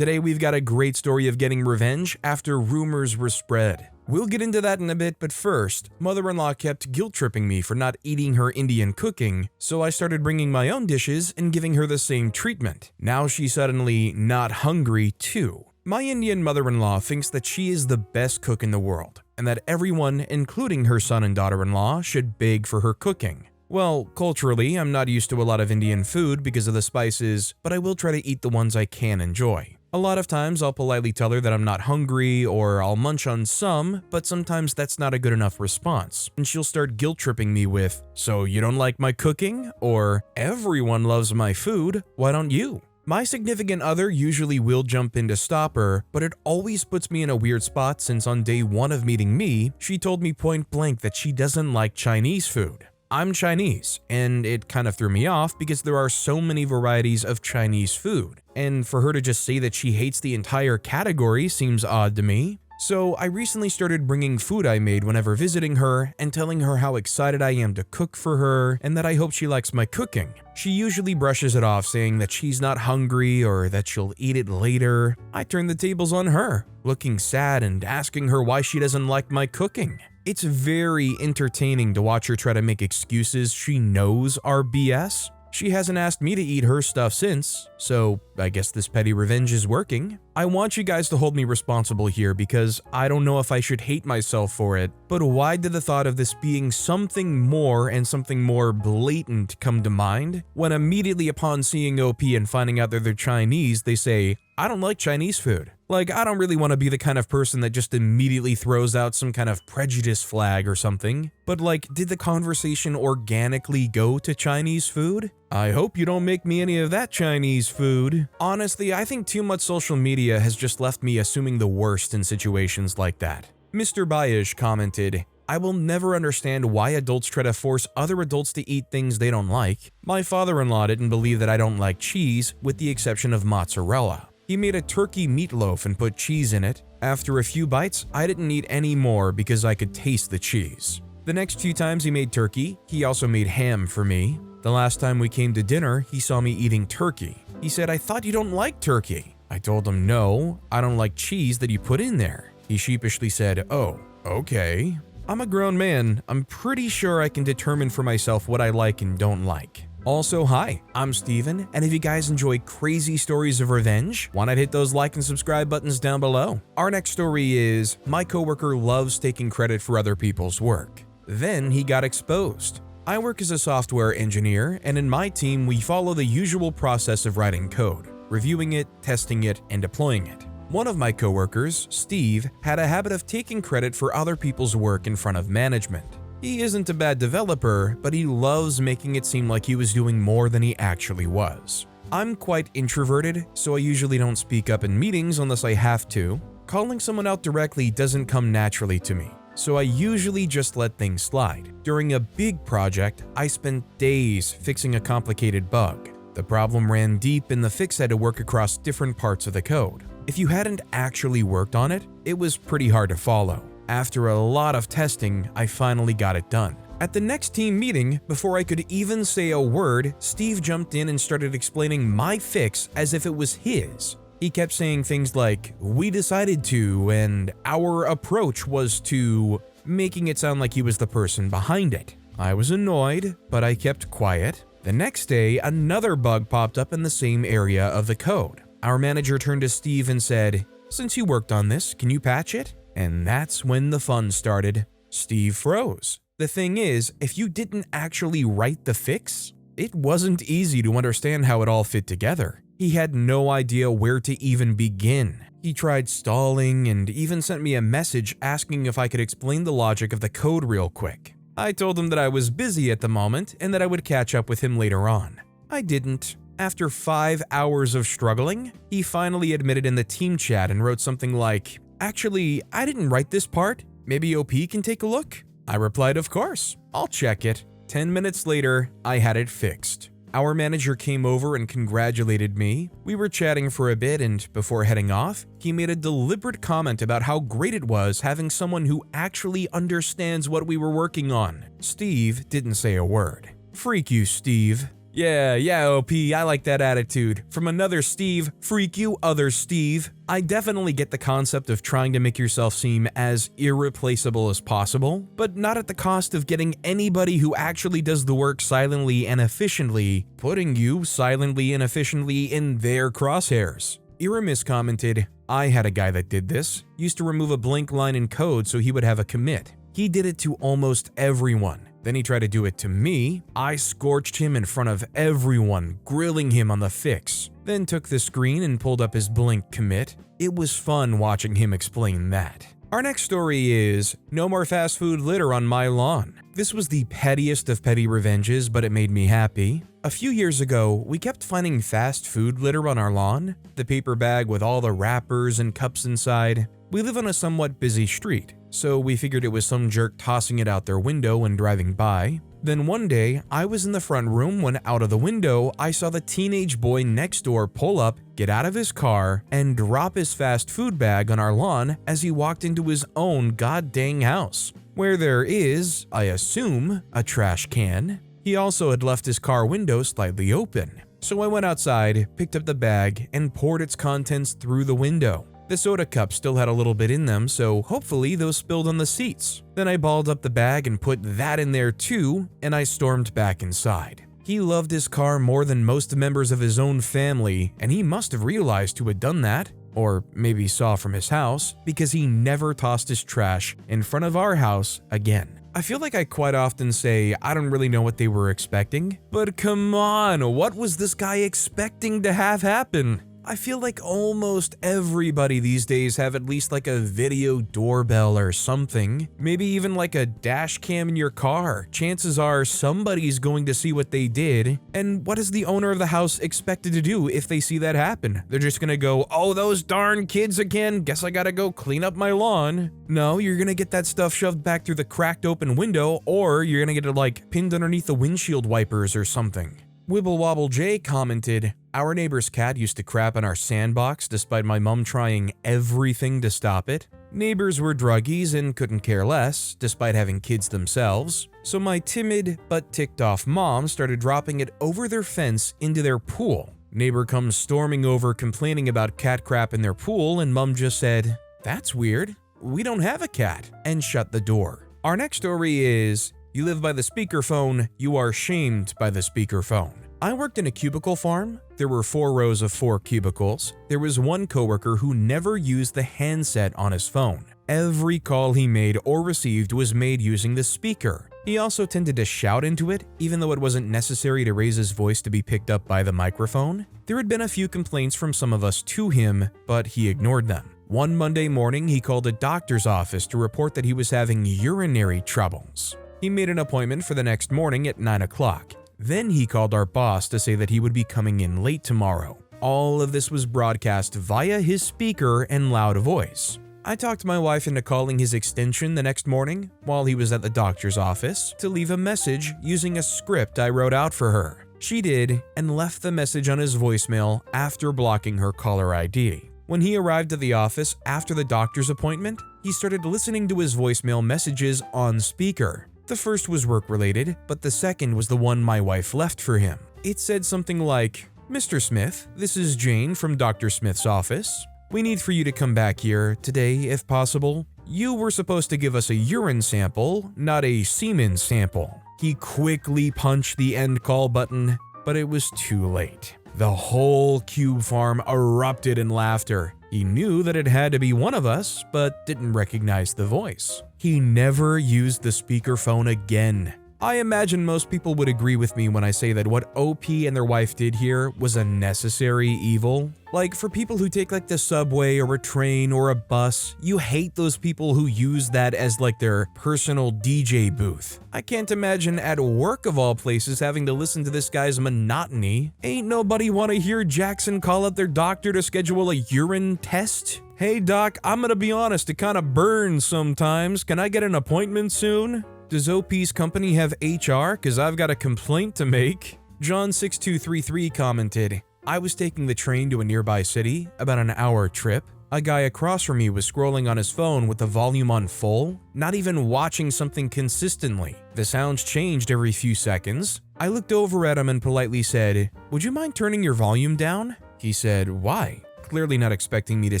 Today we've got a great story of getting revenge after rumors were spread. We'll get into that in a bit, but first, mother-in-law kept guilt-tripping me for not eating her Indian cooking, so I started bringing my own dishes and giving her the same treatment. Now she's suddenly not hungry too. My Indian mother-in-law thinks that she is the best cook in the world, and that everyone, including her son and daughter-in-law, should beg for her cooking. Well, culturally, I'm not used to a lot of Indian food because of the spices, but I will try to eat the ones I can enjoy. A lot of times I'll politely tell her that I'm not hungry or I'll munch on some, but sometimes that's not a good enough response, and she'll start guilt-tripping me with, "So you don't like my cooking?" or "Everyone loves my food, why don't you?" My significant other usually will jump in to stop her, but it always puts me in a weird spot since on day one of meeting me, she told me point blank that she doesn't like Chinese food. I'm Chinese, and it kind of threw me off because there are so many varieties of Chinese food, and for her to just say that she hates the entire category seems odd to me. So I recently started bringing food I made whenever visiting her and telling her how excited I am to cook for her and that I hope she likes my cooking. She usually brushes it off saying that she's not hungry or that she'll eat it later. I turn the tables on her, looking sad and asking her why she doesn't like my cooking. It's very entertaining to watch her try to make excuses she knows are BS. She hasn't asked me to eat her stuff since, so I guess this petty revenge is working. I want you guys to hold me responsible here because I don't know if I should hate myself for it, but why did the thought of this being something more and something more blatant come to mind? When immediately upon seeing OP and finding out that they're Chinese, they say, "I don't like Chinese food." Like, I don't really want to be the kind of person that just immediately throws out some kind of prejudice flag or something, but like, did the conversation organically go to Chinese food? I hope you don't make me any of that Chinese food. Honestly, I think too much social media has just left me assuming the worst in situations like that. Mr. Bayish commented, "I will never understand why adults try to force other adults to eat things they don't like. My father-in-law didn't believe that I don't like cheese, with the exception of mozzarella. He made a turkey meatloaf and put cheese in it. After a few bites, I didn't eat any more because I could taste the cheese. The next few times he made turkey, he also made ham for me. The last time we came to dinner, he saw me eating turkey. He said, 'I thought you don't like turkey.' I told him, 'No, I don't like cheese that you put in there.' He sheepishly said, 'Oh, okay.' I'm a grown man. I'm pretty sure I can determine for myself what I like and don't like. Also, hi, I'm Steven, and if you guys enjoy crazy stories of revenge, why not hit those like and subscribe buttons down below? Our next story is, my coworker loves taking credit for other people's work. Then he got exposed. I work as a software engineer, and in my team, we follow the usual process of writing code, reviewing it, testing it, and deploying it. One of my coworkers, Steve, had a habit of taking credit for other people's work in front of management. He isn't a bad developer, but he loves making it seem like he was doing more than he actually was. I'm quite introverted, so I usually don't speak up in meetings unless I have to. Calling someone out directly doesn't come naturally to me, so I usually just let things slide. During a big project, I spent days fixing a complicated bug. The problem ran deep and the fix had to work across different parts of the code. If you hadn't actually worked on it, it was pretty hard to follow. After a lot of testing, I finally got it done. At the next team meeting, before I could even say a word, Steve jumped in and started explaining my fix as if it was his. He kept saying things like, "We decided to," and "our approach was to," making it sound like he was the person behind it. I was annoyed, but I kept quiet. The next day, another bug popped up in the same area of the code. Our manager turned to Steve and said, "Since you worked on this, can you patch it?" And that's when the fun started. Steve froze. The thing is, if you didn't actually write the fix, it wasn't easy to understand how it all fit together. He had no idea where to even begin. He tried stalling and even sent me a message asking if I could explain the logic of the code real quick. I told him that I was busy at the moment and that I would catch up with him later on. I didn't. After 5 hours of struggling, he finally admitted in the team chat and wrote something like, "Actually, I didn't write this part. Maybe OP can take a look?" I replied, "Of course, I'll check it." 10 minutes later, I had it fixed. Our manager came over and congratulated me. We were chatting for a bit, and before heading off, he made a deliberate comment about how great it was having someone who actually understands what we were working on. Steve didn't say a word. Freak you, Steve. Yeah, OP, I like that attitude. From another Steve, freak you, other Steve. I definitely get the concept of trying to make yourself seem as irreplaceable as possible, but not at the cost of getting anybody who actually does the work silently and efficiently, putting you silently and efficiently in their crosshairs. Iramis commented, I had a guy that did this, used to remove a blank line in code so he would have a commit. He did it to almost everyone. Then he tried to do it to me. I scorched him in front of everyone, grilling him on the fix. Then took the screen and pulled up his blank commit. It was fun watching him explain that. Our next story is, no more fast food litter on my lawn. This was the pettiest of petty revenges, but it made me happy. A few years ago, we kept finding fast food litter on our lawn. The paper bag with all the wrappers and cups inside. We live on a somewhat busy street, so we figured it was some jerk tossing it out their window and driving by. Then one day, I was in the front room when out of the window, I saw the teenage boy next door pull up, get out of his car, and drop his fast food bag on our lawn as he walked into his own god-dang house, where there is, I assume, a trash can. He also had left his car window slightly open. So I went outside, picked up the bag, and poured its contents through the window. The soda cups still had a little bit in them, so hopefully those spilled on the seats. Then I balled up the bag and put that in there too, and I stormed back inside. He loved his car more than most members of his own family, and he must have realized who had done that, or maybe saw from his house, because he never tossed his trash in front of our house again. I feel like I quite often say I don't really know what they were expecting, but come on, what was this guy expecting to have happen? I feel like almost everybody these days have at least like a video doorbell or something, maybe even like a dash cam in your car. Chances are somebody's going to see what they did, and what is the owner of the house expected to do if they see that happen? They're just gonna go, oh, those darn kids again, guess I gotta go clean up my lawn. No, you're gonna get that stuff shoved back through the cracked open window, or you're gonna get it like pinned underneath the windshield wipers or something. Wibble Wobble J commented, our neighbor's cat used to crap in our sandbox despite my mom trying everything to stop it. Neighbors were druggies and couldn't care less, despite having kids themselves, so my timid but ticked off mom started dropping it over their fence into their pool. Neighbor comes storming over complaining about cat crap in their pool, and mom just said, that's weird, we don't have a cat, and shut the door. Our next story is, you live by the speakerphone, you are shamed by the speakerphone. I worked in a cubicle farm. There were 4 rows of 4 cubicles. There was one coworker who never used the handset on his phone. Every call he made or received was made using the speaker. He also tended to shout into it, even though it wasn't necessary to raise his voice to be picked up by the microphone. There had been a few complaints from some of us to him, but he ignored them. One Monday morning, he called a doctor's office to report that he was having urinary troubles. He made an appointment for the next morning at 9 o'clock. Then he called our boss to say that he would be coming in late tomorrow. All of this was broadcast via his speaker and loud voice. I talked my wife into calling his extension the next morning while he was at the doctor's office to leave a message using a script I wrote out for her. She did, and left the message on his voicemail after blocking her caller ID. When he arrived at the office after the doctor's appointment, he started listening to his voicemail messages on speaker. The first was work-related, but the second was the one my wife left for him. It said something like, Mr. Smith, this is Jane from Dr. Smith's office. We need for you to come back here today if possible. You were supposed to give us a urine sample, not a semen sample. He quickly punched the end call button, but it was too late. The whole cube farm erupted in laughter. He knew that it had to be one of us, but didn't recognize the voice. He never used the speakerphone again. I imagine most people would agree with me when I say that what OP and their wife did here was a necessary evil. Like, for people who take like the subway or a train or a bus, you hate those people who use that as like their personal DJ booth. I can't imagine at work of all places having to listen to this guy's monotony. Ain't nobody want to hear Jackson call up their doctor to schedule a urine test? Hey doc, I'm gonna be honest, it kinda burns sometimes. Can I get an appointment soon? Does OP's company have HR? Cause I've got a complaint to make. John6233 commented, I was taking the train to a nearby city, about an hour trip. A guy across from me was scrolling on his phone with the volume on full, not even watching something consistently. The sounds changed every few seconds. I looked over at him and politely said, "Would you mind turning your volume down?" He said, "Why?" Clearly not expecting me to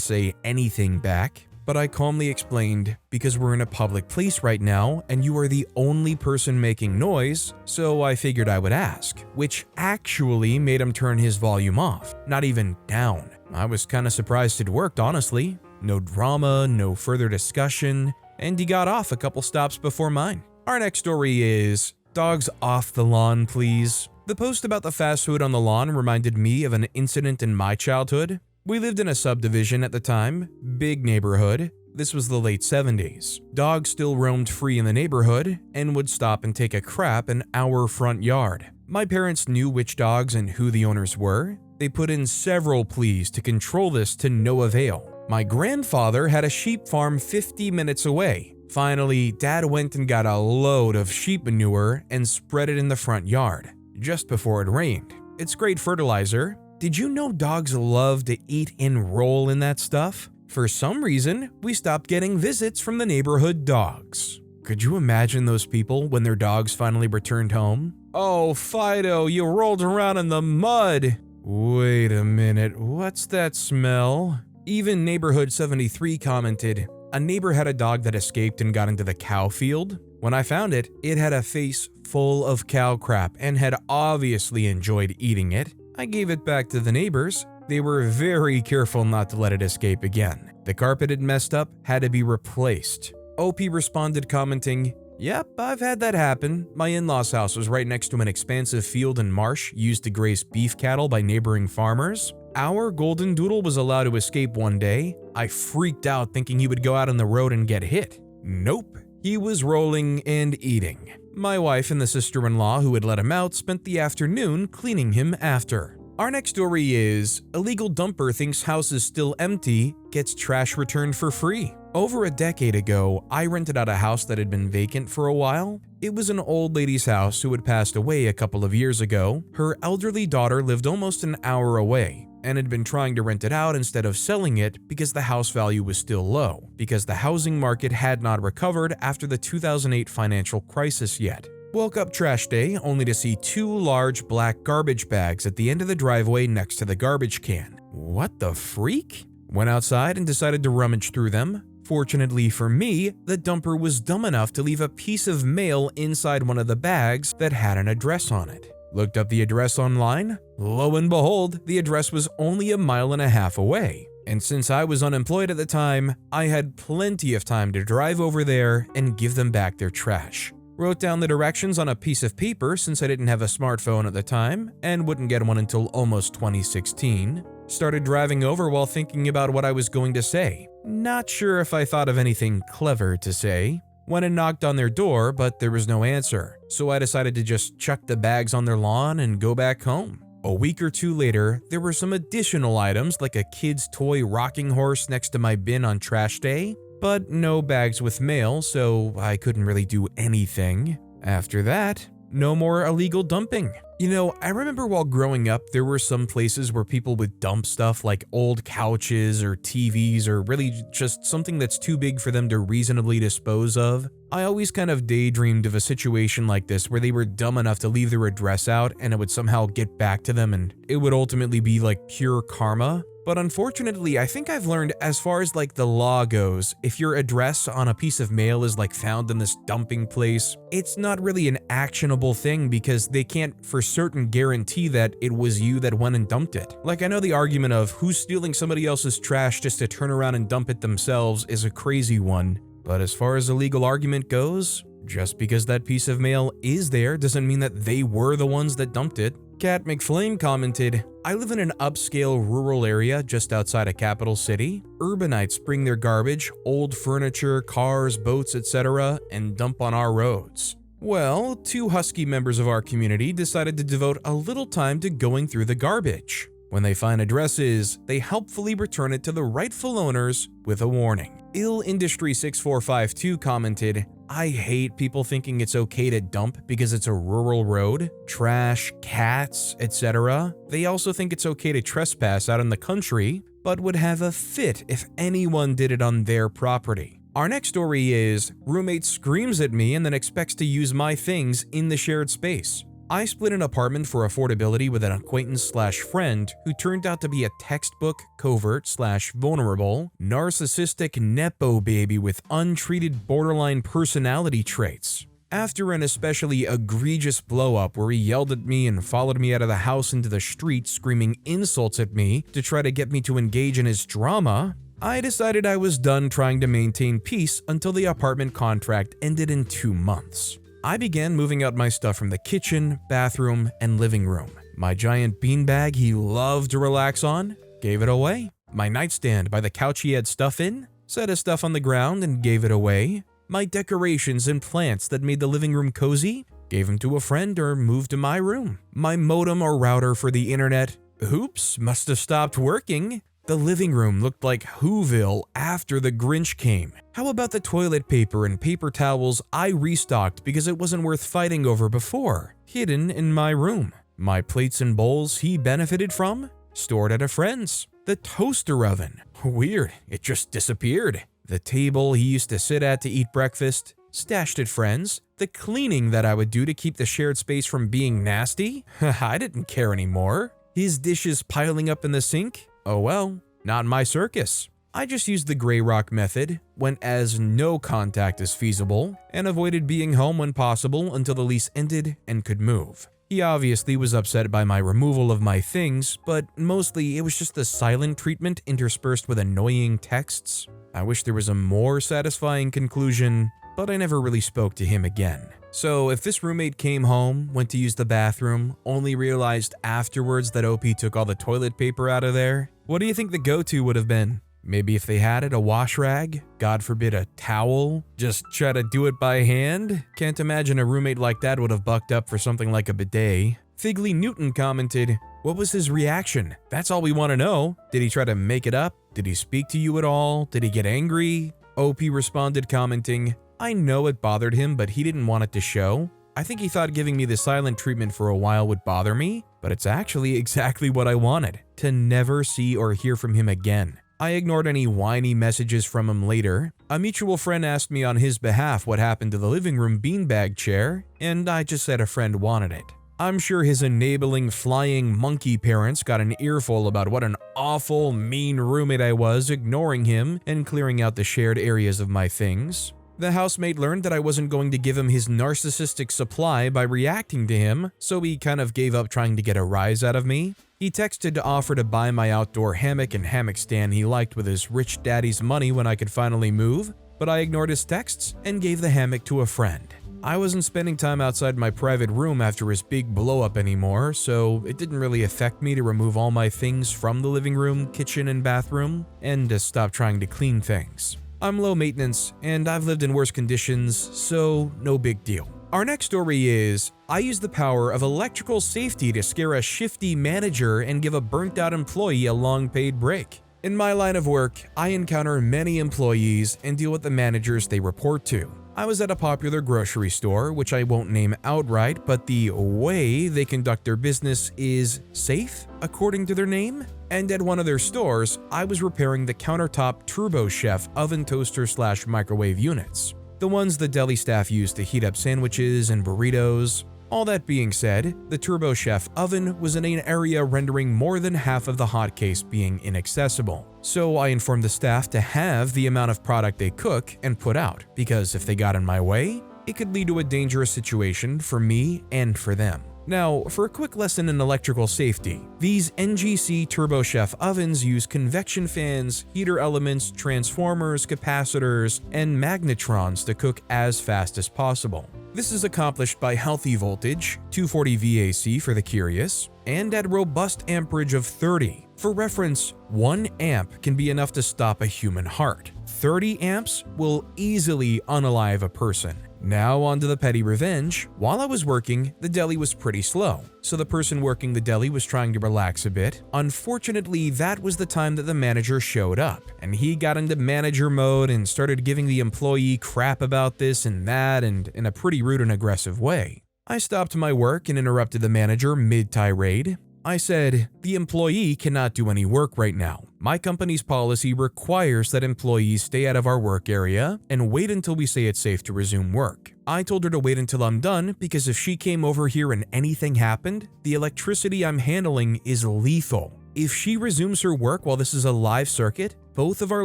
say anything back. But I calmly explained, "Because we're in a public place right now and you are the only person making noise, so I figured I would ask," which actually made him turn his volume off, not even down. I was kinda surprised it worked, honestly. No drama, no further discussion, and he got off a couple stops before mine. Our next story is, "Dogs off the lawn, please." The post about the fast food on the lawn reminded me of an incident in my childhood. We lived in a subdivision at the time, big neighborhood. This was the late 70s. Dogs still roamed free in the neighborhood and would stop and take a crap in our front yard. My parents knew which dogs and who the owners were. They put in several pleas to control this to no avail. My grandfather had a sheep farm 50 minutes away. Finally, Dad went and got a load of sheep manure and spread it in the front yard, just before it rained. It's great fertilizer. Did you know dogs love to eat and roll in that stuff? For some reason, we stopped getting visits from the neighborhood dogs. Could you imagine those people when their dogs finally returned home? "Oh, Fido, you rolled around in the mud." Wait a minute, what's that smell? Even Neighborhood 73 commented, "A neighbor had a dog that escaped and got into the cow field. When I found it, it had a face full of cow crap and had obviously enjoyed eating it. I gave it back to the neighbors. They were very careful not to let it escape again. The carpet had messed up, had to be replaced." OP responded commenting, "Yep, I've had that happen. My in-laws' house was right next to an expansive field and marsh used to graze beef cattle by neighboring farmers. Our golden doodle was allowed to escape one day. I freaked out thinking he would go out on the road and get hit. Nope, he was rolling and eating. My wife and the sister-in-law who had let him out spent the afternoon cleaning him after." Our next story is, "Illegal dumper thinks house is still empty, gets trash returned for free." Over a decade ago, I rented out a house that had been vacant for a while. It was an old lady's house who had passed away a couple of years ago. Her elderly daughter lived almost an hour away and had been trying to rent it out instead of selling it because the house value was still low, because the housing market had not recovered after the 2008 financial crisis yet. Woke up trash day only to see 2 large black garbage bags at the end of the driveway next to the garbage can. What the freak? Went outside and decided to rummage through them. Fortunately for me, the dumper was dumb enough to leave a piece of mail inside one of the bags that had an address on it. Looked up the address online. Lo and behold, the address was only a mile and a half away. And since I was unemployed at the time, I had plenty of time to drive over there and give them back their trash. Wrote down the directions on a piece of paper since I didn't have a smartphone at the time and wouldn't get one until almost 2016. Started driving over while thinking about what I was going to say. Not sure if I thought of anything clever to say. Went and knocked on their door, but there was no answer, so I decided to just chuck the bags on their lawn and go back home. A week or two later, there were some additional items like a kid's toy rocking horse next to my bin on trash day, but no bags with mail, so I couldn't really do anything. After that, no more illegal dumping. You know, I remember while growing up, there were some places where people would dump stuff like old couches or TVs or really just something that's too big for them to reasonably dispose of. I always kind of daydreamed of a situation like this where they were dumb enough to leave their address out and it would somehow get back to them and it would ultimately be like pure karma. But unfortunately, I think I've learned as far as like the law goes, if your address on a piece of mail is like found in this dumping place, it's not really an actionable thing because they can't for certain guarantee that it was you that went and dumped it. Like I know the argument of who's stealing somebody else's trash just to turn around and dump it themselves is a crazy one. But as far as the legal argument goes, just because that piece of mail is there doesn't mean that they were the ones that dumped it. Cat McFlame commented, "I live in an upscale rural area just outside a capital city. Urbanites bring their garbage, old furniture, cars, boats, etc. and dump on our roads. Well, 2 husky members of our community decided to devote a little time to going through the garbage. When they find addresses, they helpfully return it to the rightful owners with a warning." Ill Industry 6452 commented, "I hate people thinking it's okay to dump because it's a rural road, trash, cats, etc. They also think it's okay to trespass out in the country, but would have a fit if anyone did it on their property. Our next story is roommate screams at me and then expects to use my things in the shared space. I split an apartment for affordability with an acquaintance/friend who turned out to be a textbook, covert/vulnerable, narcissistic nepo baby with untreated borderline personality traits. After an especially egregious blow-up where he yelled at me and followed me out of the house into the street screaming insults at me to try to get me to engage in his drama, I decided I was done trying to maintain peace until the apartment contract ended in 2 months. I began moving out my stuff from the kitchen, bathroom, and living room. My giant beanbag he loved to relax on, gave it away. My nightstand by the couch he had stuff in, set his stuff on the ground and gave it away. My decorations and plants that made the living room cozy, gave them to a friend or moved to my room. My modem or router for the internet, oops, must have stopped working. The living room looked like Whoville after the Grinch came. How about the toilet paper and paper towels I restocked because it wasn't worth fighting over before, hidden in my room? My plates and bowls he benefited from, stored at a friend's. The toaster oven, weird, it just disappeared. The table he used to sit at to eat breakfast, stashed at friends. The cleaning that I would do to keep the shared space from being nasty, I didn't care anymore. His dishes piling up in the sink, oh well, not my circus. I just used the gray rock method, went as no contact as feasible, and avoided being home when possible until the lease ended and could move. He obviously was upset by my removal of my things, but mostly it was just the silent treatment interspersed with annoying texts. I wish there was a more satisfying conclusion, but I never really spoke to him again. So if this roommate came home, went to use the bathroom, only realized afterwards that OP took all the toilet paper out of there, what do you think the go-to would have been? Maybe if they had it, a wash rag? God forbid a towel? Just try to do it by hand? Can't imagine a roommate like that would have bucked up for something like a bidet. Figley Newton commented, what was his reaction? That's all we want to know. Did he try to make it up? Did he speak to you at all? Did he get angry? OP responded commenting, I know it bothered him, but he didn't want it to show. I think he thought giving me the silent treatment for a while would bother me, but it's actually exactly what I wanted, to never see or hear from him again. I ignored any whiny messages from him later. A mutual friend asked me on his behalf what happened to the living room beanbag chair, and I just said a friend wanted it. I'm sure his enabling flying monkey parents got an earful about what an awful, mean roommate I was, ignoring him and clearing out the shared areas of my things. The housemate learned that I wasn't going to give him his narcissistic supply by reacting to him, so he kind of gave up trying to get a rise out of me. He texted to offer to buy my outdoor hammock and hammock stand he liked with his rich daddy's money when I could finally move, but I ignored his texts and gave the hammock to a friend. I wasn't spending time outside my private room after his big blow-up anymore, so it didn't really affect me to remove all my things from the living room, kitchen, and bathroom, and to stop trying to clean things. I'm low maintenance, and I've lived in worse conditions, so no big deal. Our next story is, I used the power of electrical safety to scare a shifty manager and give a burnt-out employee a long paid break. In my line of work, I encounter many employees and deal with the managers they report to. I was at a popular grocery store, which I won't name outright, but the way they conduct their business is safe, according to their name. And at one of their stores, I was repairing the countertop Turbo Chef oven toaster/microwave units, the ones the deli staff use to heat up sandwiches and burritos. All that being said, the Turbo Chef oven was in an area rendering more than half of the hot case being inaccessible. So I informed the staff to have the amount of product they cook and put out, because if they got in my way, it could lead to a dangerous situation for me and for them. Now, for a quick lesson in electrical safety, these NGC Turbo Chef ovens use convection fans, heater elements, transformers, capacitors, and magnetrons to cook as fast as possible. This is accomplished by healthy voltage, 240 VAC for the curious, and at robust amperage of 30. For reference, 1 amp can be enough to stop a human heart. 30 amps will easily unalive a person. Now on to the petty revenge. While I was working, the deli was pretty slow, so the person working the deli was trying to relax a bit. Unfortunately, that was the time that the manager showed up, and he got into manager mode and started giving the employee crap about this and that, and in a pretty rude and aggressive way. I stopped my work and interrupted the manager mid-tirade. I said, "The employee cannot do any work right now. My company's policy requires that employees stay out of our work area and wait until we say it's safe to resume work. I told her to wait until I'm done because if she came over here and anything happened, the electricity I'm handling is lethal. If she resumes her work while this is a live circuit, both of our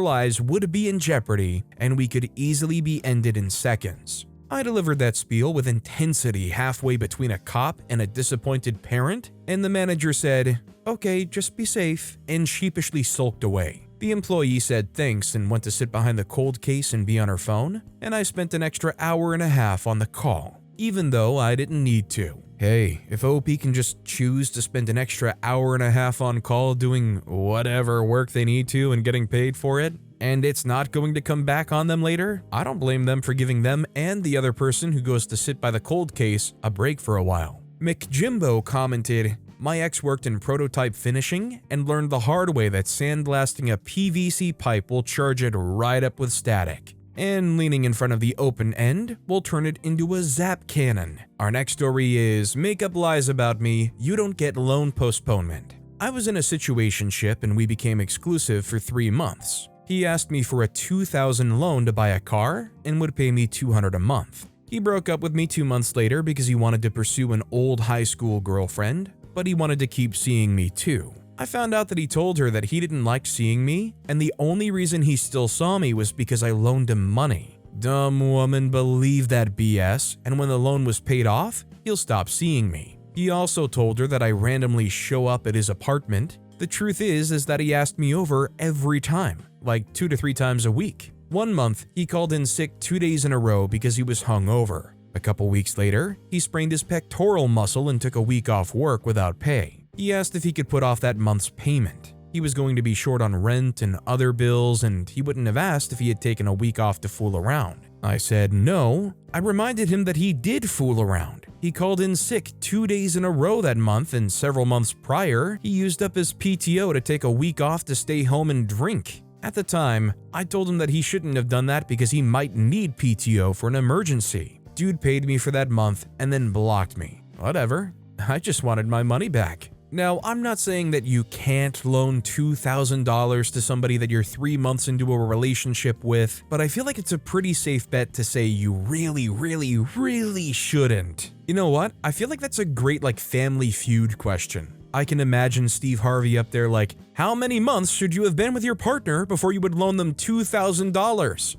lives would be in jeopardy and we could easily be ended in seconds. I delivered that spiel with intensity halfway between a cop and a disappointed parent, and the manager said, "Okay, just be safe," and sheepishly sulked away. The employee said thanks and went to sit behind the cold case and be on her phone, and I spent an extra hour and a half on the call, even though I didn't need to. Hey, if OP can just choose to spend an extra hour and a half on call doing whatever work they need to and getting paid for it, and it's not going to come back on them later, I don't blame them for giving them and the other person who goes to sit by the cold case a break for a while. McJimbo commented, "My ex worked in prototype finishing and learned the hard way that sandblasting a PVC pipe will charge it right up with static. And leaning in front of the open end will turn it into a zap cannon." Our next story is, "Make up lies about me, you don't get loan postponement." I was in a situationship and we became exclusive for 3 months. He asked me for a $2,000 loan to buy a car and would pay me $200 a month. He broke up with me 2 months later because he wanted to pursue an old high school girlfriend, but he wanted to keep seeing me too. I found out that he told her that he didn't like seeing me, and the only reason he still saw me was because I loaned him money. Dumb woman believed that BS, and when the loan was paid off, he'll stop seeing me. He also told her that I randomly show up at his apartment. The truth is that he asked me over every time, like 2 to 3 times a week. One month, he called in sick 2 days in a row because he was hungover. A couple weeks later, he sprained his pectoral muscle and took a week off work without pay. He asked if he could put off that month's payment. He was going to be short on rent and other bills, and he wouldn't have asked if he had taken a week off to fool around. I said no. I reminded him that he did fool around. He called in sick 2 days in a row that month, and several months prior, he used up his PTO to take a week off to stay home and drink. At the time, I told him that he shouldn't have done that because he might need PTO for an emergency. Dude paid me for that month and then blocked me. Whatever, I just wanted my money back. Now, I'm not saying that you can't loan $2,000 to somebody that you're 3 months into a relationship with, but I feel like it's a pretty safe bet to say you really shouldn't. You know what? I feel like that's a great Family Feud question. I can imagine Steve Harvey up there like, "How many months should you have been with your partner before you would loan them $2,000?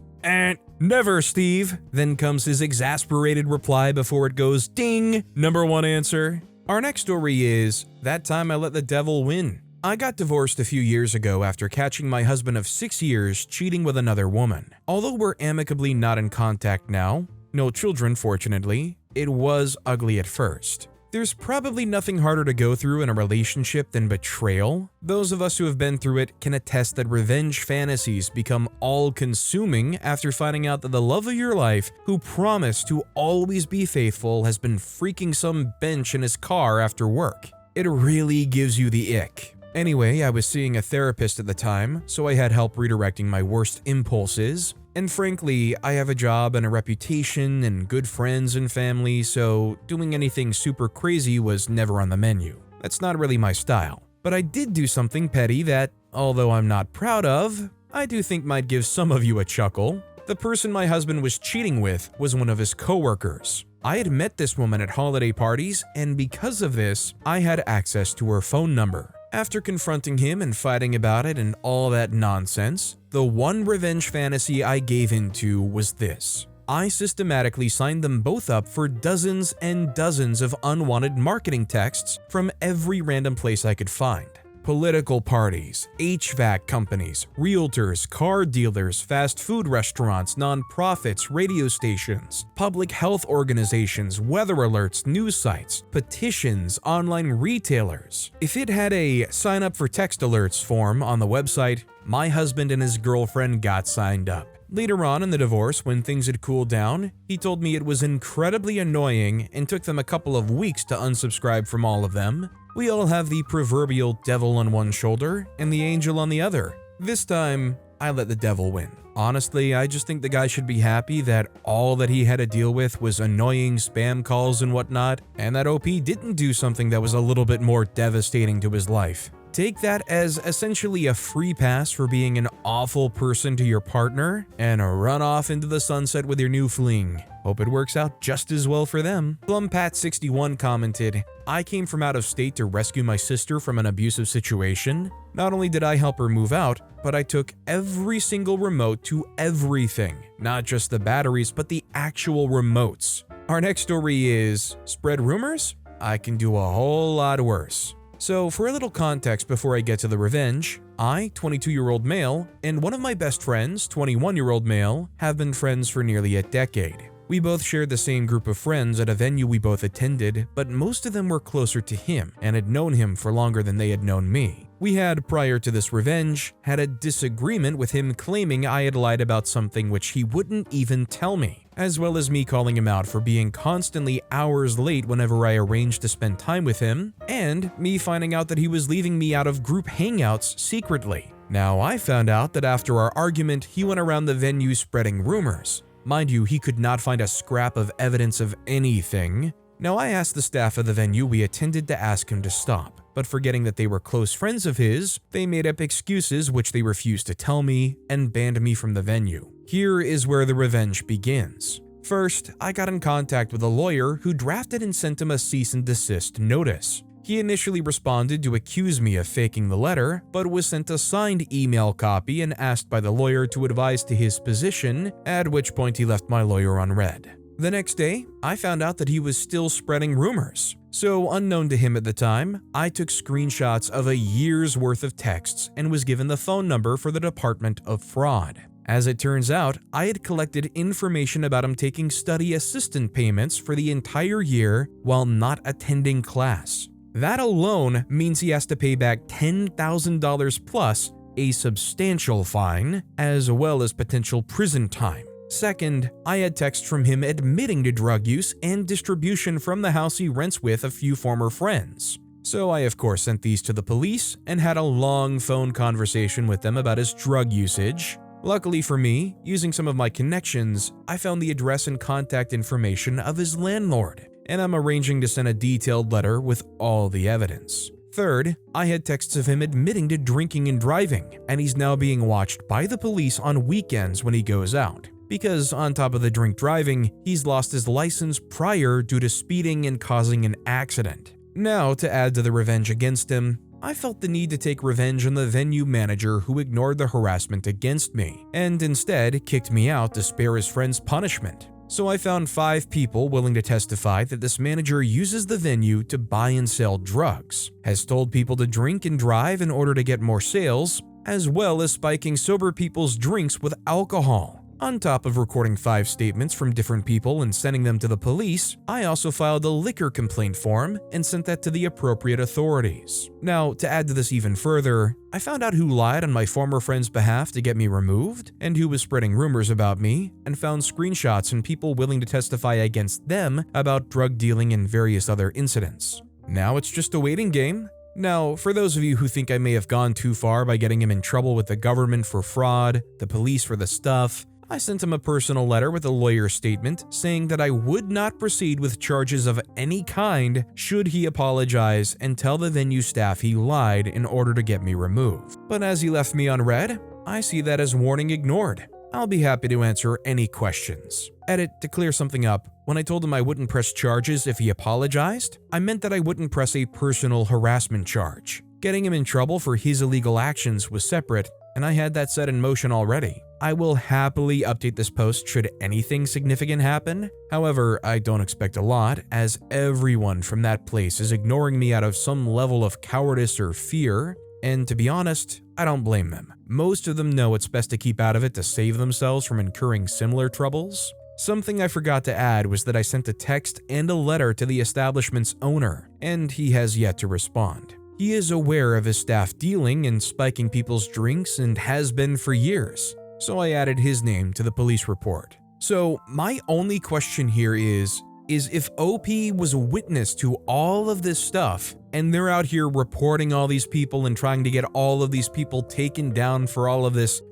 Never, Steve." Then comes his exasperated reply before it goes ding, number 1 answer. Our next story is, "That time I let the devil win." I got divorced a few years ago after catching my husband of 6 years cheating with another woman. Although we're amicably not in contact now, no children fortunately, it was ugly at first. There's probably nothing harder to go through in a relationship than betrayal. Those of us who have been through it can attest that revenge fantasies become all-consuming after finding out that the love of your life, who promised to always be faithful, has been freaking some bench in his car after work. It really gives you the ick. Anyway, I was seeing a therapist at the time, so I had help redirecting my worst impulses. And frankly, I have a job and a reputation and good friends and family, so doing anything super crazy was never on the menu. That's not really my style. But I did do something petty that, although I'm not proud of, I do think might give some of you a chuckle. The person my husband was cheating with was one of his coworkers. I had met this woman at holiday parties, and because of this, I had access to her phone number. After confronting him and fighting about it and all that nonsense, the one revenge fantasy I gave into was this. I systematically signed them both up for dozens and dozens of unwanted marketing texts from every random place I could find. Political parties, HVAC companies, realtors, car dealers, fast food restaurants, nonprofits, radio stations, public health organizations, weather alerts, news sites, petitions, online retailers. If it had a sign up for text alerts form on the website, my husband and his girlfriend got signed up. Later on in the divorce, when things had cooled down, he told me it was incredibly annoying and took them a couple of weeks to unsubscribe from all of them. We all have the proverbial devil on one shoulder and the angel on the other. This time, I let the devil win. Honestly, I just think the guy should be happy that all that he had to deal with was annoying spam calls and whatnot, and that OP didn't do something that was a little bit more devastating to his life. Take that as essentially a free pass for being an awful person to your partner and run off into the sunset with your new fling. Hope it works out just as well for them. Plumpat61 commented, I came from out of state to rescue my sister from an abusive situation. Not only did I help her move out, but I took every single remote to everything. Not just the batteries, but the actual remotes. Our next story is, spread rumors? I can do a whole lot worse. So for a little context before I get to the revenge, I, 22-year-old male, and one of my best friends, 21-year-old male, have been friends for nearly a decade. We both shared the same group of friends at a venue we both attended, but most of them were closer to him and had known him for longer than they had known me. We had, prior to this revenge, had a disagreement with him claiming I had lied about something which he wouldn't even tell me, as well as me calling him out for being constantly hours late whenever I arranged to spend time with him, and me finding out that he was leaving me out of group hangouts secretly. Now, I found out that after our argument, he went around the venue spreading rumors. Mind you, he could not find a scrap of evidence of anything. Now, I asked the staff of the venue we attended to ask him to stop, but forgetting that they were close friends of his, they made up excuses which they refused to tell me and banned me from the venue. Here is where the revenge begins. First, I got in contact with a lawyer who drafted and sent him a cease and desist notice. He initially responded to accuse me of faking the letter, but was sent a signed email copy and asked by the lawyer to advise to his position, at which point he left my lawyer unread. The next day, I found out that he was still spreading rumors. So, unknown to him at the time, I took screenshots of a year's worth of texts and was given the phone number for the Department of Fraud. As it turns out, I had collected information about him taking study assistant payments for the entire year while not attending class. That alone means he has to pay back $10,000 plus a substantial fine, as well as potential prison time. Second, I had texts from him admitting to drug use and distribution from the house he rents with a few former friends. So I of course sent these to the police and had a long phone conversation with them about his drug usage. Luckily for me, using some of my connections, I found the address and contact information of his landlord, and I'm arranging to send a detailed letter with all the evidence. Third, I had texts of him admitting to drinking and driving, and he's now being watched by the police on weekends when he goes out. Because on top of the drink driving, he's lost his license prior due to speeding and causing an accident. Now, to add to the revenge against him, I felt the need to take revenge on the venue manager who ignored the harassment against me, and instead kicked me out to spare his friend's punishment. So I found 5 people willing to testify that this manager uses the venue to buy and sell drugs, has told people to drink and drive in order to get more sales, as well as spiking sober people's drinks with alcohol. On top of recording 5 statements from different people and sending them to the police, I also filed a liquor complaint form and sent that to the appropriate authorities. Now, to add to this even further, I found out who lied on my former friend's behalf to get me removed, and who was spreading rumors about me, and found screenshots and people willing to testify against them about drug dealing and various other incidents. Now it's just a waiting game. Now, for those of you who think I may have gone too far by getting him in trouble with the government for fraud, the police for the stuff, I sent him a personal letter with a lawyer's statement saying that I would not proceed with charges of any kind should he apologize and tell the venue staff he lied in order to get me removed. But as he left me unread, I see that as warning ignored. I'll be happy to answer any questions. Edit, to clear something up, when I told him I wouldn't press charges if he apologized, I meant that I wouldn't press a personal harassment charge. Getting him in trouble for his illegal actions was separate, and I had that set in motion already. I will happily update this post should anything significant happen. However, I don't expect a lot, as everyone from that place is ignoring me out of some level of cowardice or fear, and to be honest, I don't blame them. Most of them know it's best to keep out of it to save themselves from incurring similar troubles. Something I forgot to add was that I sent a text and a letter to the establishment's owner, and he has yet to respond. He is aware of his staff dealing and spiking people's drinks and has been for years, so I added his name to the police report. So my only question here is if OP was a witness to all of this stuff, and they're out here reporting all these people and trying to get all of these people taken down for all of this,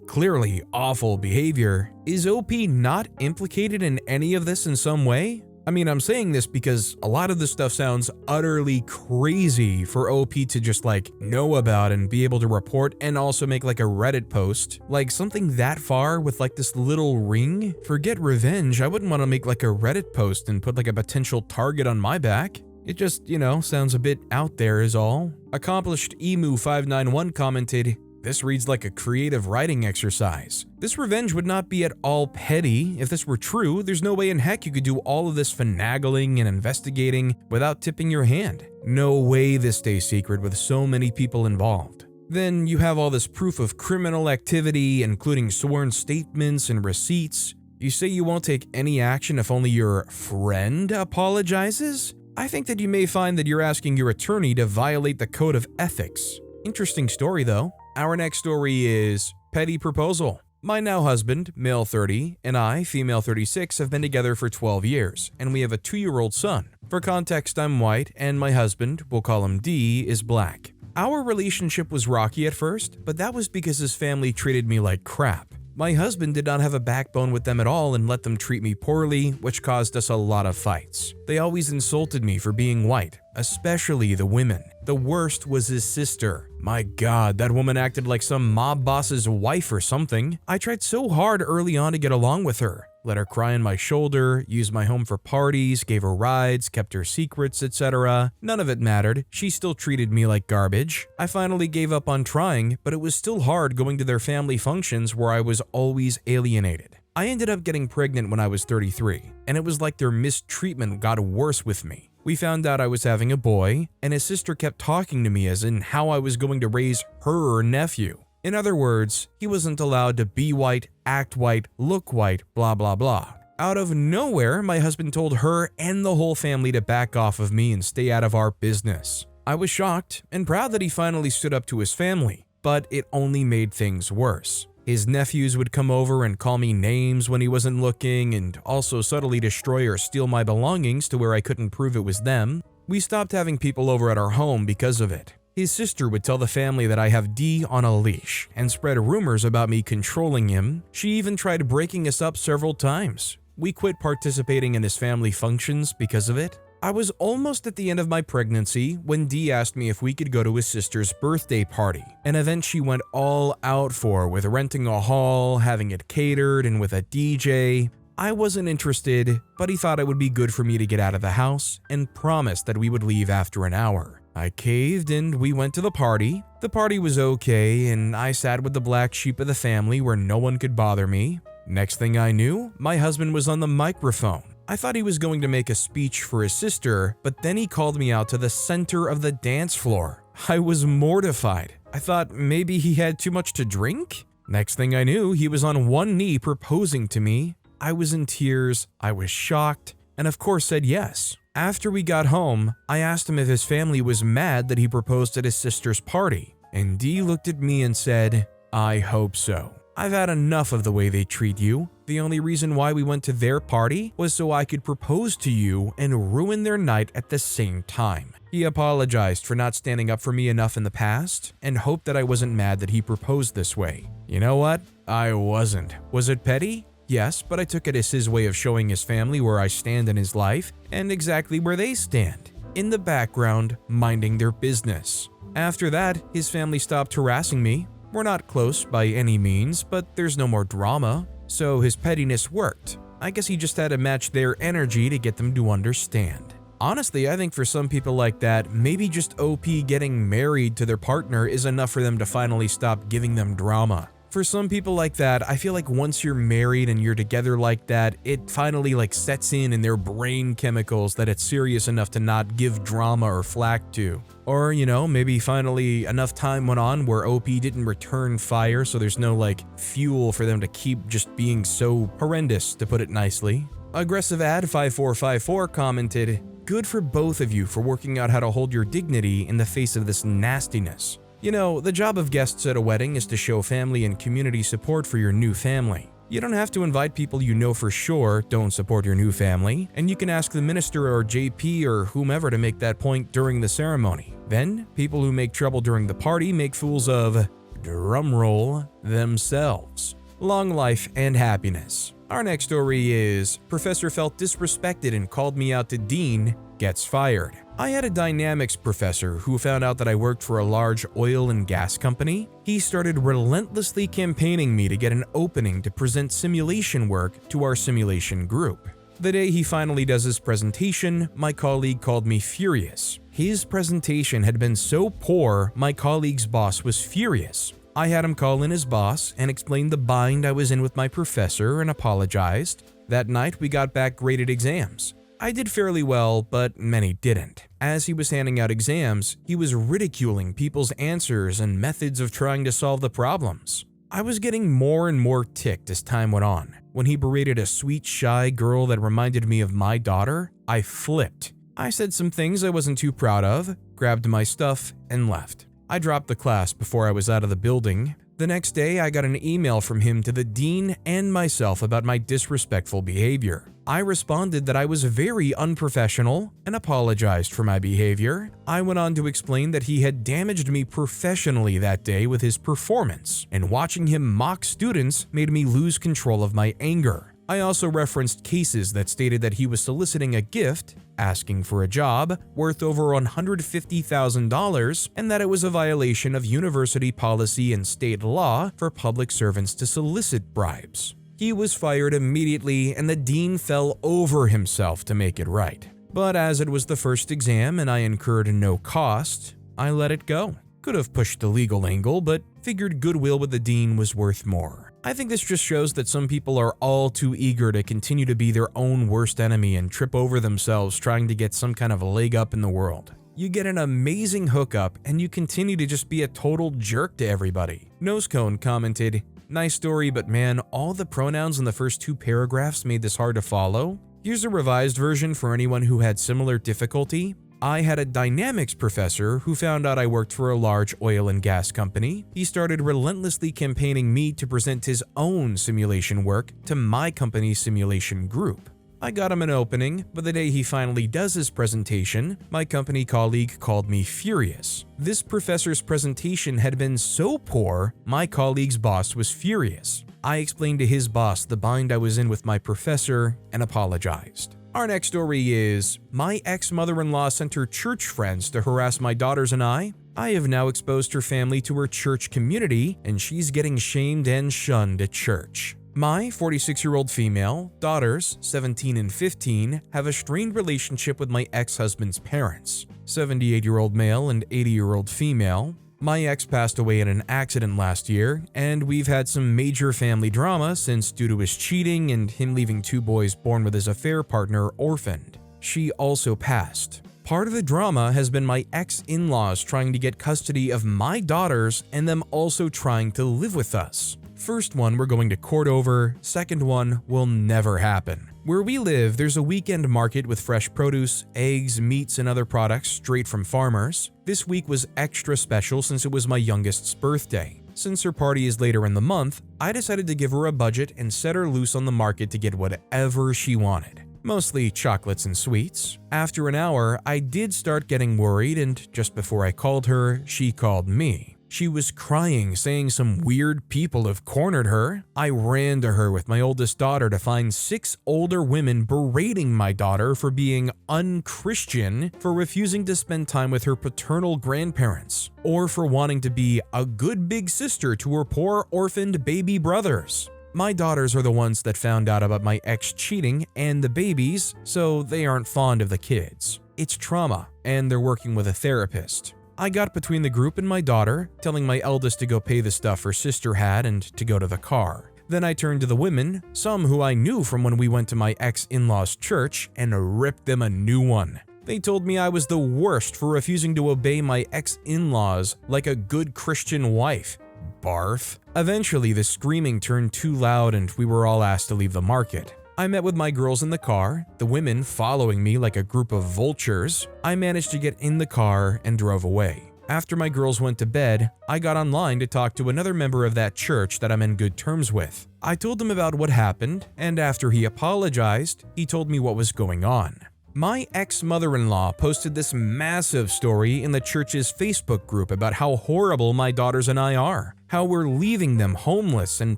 clearly awful behavior, is OP not implicated in any of this in some way? I mean, I'm saying this because a lot of this stuff sounds utterly crazy for OP to just like know about and be able to report and also make like a Reddit post. Like something that far with like this little ring? Forget revenge, I wouldn't want to make like a Reddit post and put like a potential target on my back. It just, sounds a bit out there is all. Accomplished Emu591 commented, "This reads like a creative writing exercise. This revenge would not be at all petty. If this were true, there's no way in heck you could do all of this finagling and investigating without tipping your hand. No way this stays secret with so many people involved. Then you have all this proof of criminal activity, including sworn statements and receipts. You say you won't take any action if only your friend apologizes? I think that you may find that you're asking your attorney to violate the code of ethics." Interesting story though. Our next story is Petty Proposal. My now husband, male 30, and I, female 36, have been together for 12 years, and we have a 2-year-old son. For context, I'm white, and my husband, we'll call him D, is black. Our relationship was rocky at first, but that was because his family treated me like crap. My husband did not have a backbone with them at all and let them treat me poorly, which caused us a lot of fights. They always insulted me for being white, especially the women. The worst was his sister. My God, that woman acted like some mob boss's wife or something. I tried so hard early on to get along with her. Let her cry on my shoulder, use my home for parties, gave her rides, kept her secrets, etc. None of it mattered. She still treated me like garbage. I finally gave up on trying, but it was still hard going to their family functions where I was always alienated. I ended up getting pregnant when I was 33, and it was like their mistreatment got worse with me. We found out I was having a boy, and his sister kept talking to me as in how I was going to raise her nephew. In other words, he wasn't allowed to be white, act white, look white, blah blah blah. Out of nowhere, my husband told her and the whole family to back off of me and stay out of our business. I was shocked and proud that he finally stood up to his family, but it only made things worse. His nephews would come over and call me names when he wasn't looking and also subtly destroy or steal my belongings to where I couldn't prove it was them. We stopped having people over at our home because of it. His sister would tell the family that I have D on a leash and spread rumors about me controlling him. She even tried breaking us up several times. We quit participating in his family functions because of it. I was almost at the end of my pregnancy when D asked me if we could go to his sister's birthday party, an event she went all out for with renting a hall, having it catered, and with a DJ. I wasn't interested, but he thought it would be good for me to get out of the house and promised that we would leave after an hour. I caved and we went to the party. The party was okay and I sat with the black sheep of the family where no one could bother me. Next thing I knew, my husband was on the microphone. I thought he was going to make a speech for his sister, but then he called me out to the center of the dance floor. I was mortified. I thought maybe he had too much to drink? Next thing I knew, he was on one knee proposing to me. I was in tears, I was shocked, and of course said yes. After we got home, I asked him if his family was mad that he proposed at his sister's party, and D looked at me and said, "I hope so. I've had enough of the way they treat you. The only reason why we went to their party was so I could propose to you and ruin their night at the same time." He apologized for not standing up for me enough in the past and hoped that I wasn't mad that he proposed this way. You know what? I wasn't. Was it petty? Yes, but I took it as his way of showing his family where I stand in his life and exactly where they stand, in the background, minding their business. After that, his family stopped harassing me. We're not close by any means, but there's no more drama, so his pettiness worked. I guess he just had to match their energy to get them to understand. Honestly, I think for some people like that, maybe just OP getting married to their partner is enough for them to finally stop giving them drama. For some people like that, I feel like once you're married and you're together like that, it finally sets in their brain chemicals that it's serious enough to not give drama or flack to. Or, maybe finally enough time went on where OP didn't return fire, so there's no fuel for them to keep just being so horrendous, to put it nicely. Aggressive Ad 5454 commented, "Good for both of you for working out how to hold your dignity in the face of this nastiness. The job of guests at a wedding is to show family and community support for your new family. You don't have to invite people you know for sure don't support your new family, and you can ask the minister or JP or whomever to make that point during the ceremony. Then, people who make trouble during the party make fools of, drumroll, themselves. Long life and happiness." Our next story is Professor felt disrespected and called me out to Dean, gets fired. I had a dynamics professor who found out that I worked for a large oil and gas company. He started relentlessly campaigning me to get an opening to present simulation work to our simulation group. The day he finally does his presentation, my colleague called me furious. His presentation had been so poor, my colleague's boss was furious. I had him call in his boss and explain the bind I was in with my professor and apologized. That night, we got back graded exams. I did fairly well, but many didn't. As he was handing out exams, he was ridiculing people's answers and methods of trying to solve the problems. I was getting more and more ticked as time went on. When he berated a sweet, shy girl that reminded me of my daughter, I flipped. I said some things I wasn't too proud of, grabbed my stuff, and left. I dropped the class before I was out of the building. The next day, I got an email from him to the dean and myself about my disrespectful behavior. I responded that I was very unprofessional and apologized for my behavior. I went on to explain that he had damaged me professionally that day with his performance, and watching him mock students made me lose control of my anger. I also referenced cases that stated that he was soliciting a gift, asking for a job, worth over $150,000, and that it was a violation of university policy and state law for public servants to solicit bribes. He was fired immediately, and the dean fell over himself to make it right. But as it was the first exam and I incurred no cost, I let it go. Could have pushed the legal angle, but figured goodwill with the dean was worth more. I think this just shows that some people are all too eager to continue to be their own worst enemy and trip over themselves trying to get some kind of a leg up in the world. You get an amazing hookup and you continue to just be a total jerk to everybody. Nosecone commented, "Nice story, but man, all the pronouns in the first 2 paragraphs made this hard to follow. Here's a revised version for anyone who had similar difficulty. I had a dynamics professor who found out I worked for a large oil and gas company. He started relentlessly campaigning me to present his own simulation work to my company's simulation group. I got him an opening, but the day he finally does his presentation, my company colleague called me furious. This professor's presentation had been so poor, my colleague's boss was furious. I explained to his boss the bind I was in with my professor and apologized." Our next story is, my ex-mother-in-law sent her church friends to harass my daughters and I have now exposed her family to her church community, and she's getting shamed and shunned at church. My 46-year-old female, daughters, 17 and 15, have a strained relationship with my ex-husband's parents, 78-year-old male and 80-year-old female. My ex passed away in an accident last year, and we've had some major family drama since due to his cheating and him leaving 2 boys born with his affair partner orphaned. She also passed. Part of the drama has been my ex-in-laws trying to get custody of my daughters and them also trying to live with us. First one we're going to court over, second one will never happen. Where we live, there's a weekend market with fresh produce, eggs, meats, and other products straight from farmers. This week was extra special since it was my youngest's birthday. Since her party is later in the month, I decided to give her a budget and set her loose on the market to get whatever she wanted. Mostly chocolates and sweets. After an hour, I did start getting worried, and just before I called her, she called me. She was crying, saying some weird people have cornered her. I ran to her with my oldest daughter to find 6 older women berating my daughter for being unchristian, for refusing to spend time with her paternal grandparents, or for wanting to be a good big sister to her poor orphaned baby brothers. My daughters are the ones that found out about my ex cheating and the babies, so they aren't fond of the kids. It's trauma, and they're working with a therapist. I got between the group and my daughter, telling my eldest to go pay the stuff her sister had and to go to the car. Then I turned to the women, some who I knew from when we went to my ex-in-law's church, and ripped them a new one. They told me I was the worst for refusing to obey my ex-in-laws like a good Christian wife. Barf. Eventually, the screaming turned too loud and we were all asked to leave the market. I met with my girls in the car, the women following me like a group of vultures. I managed to get in the car and drove away. After my girls went to bed, I got online to talk to another member of that church that I'm in good terms with. I told him about what happened, and after he apologized, he told me what was going on. My ex-mother-in-law posted this massive story in the church's Facebook group about how horrible my daughters and I are, how we're leaving them homeless and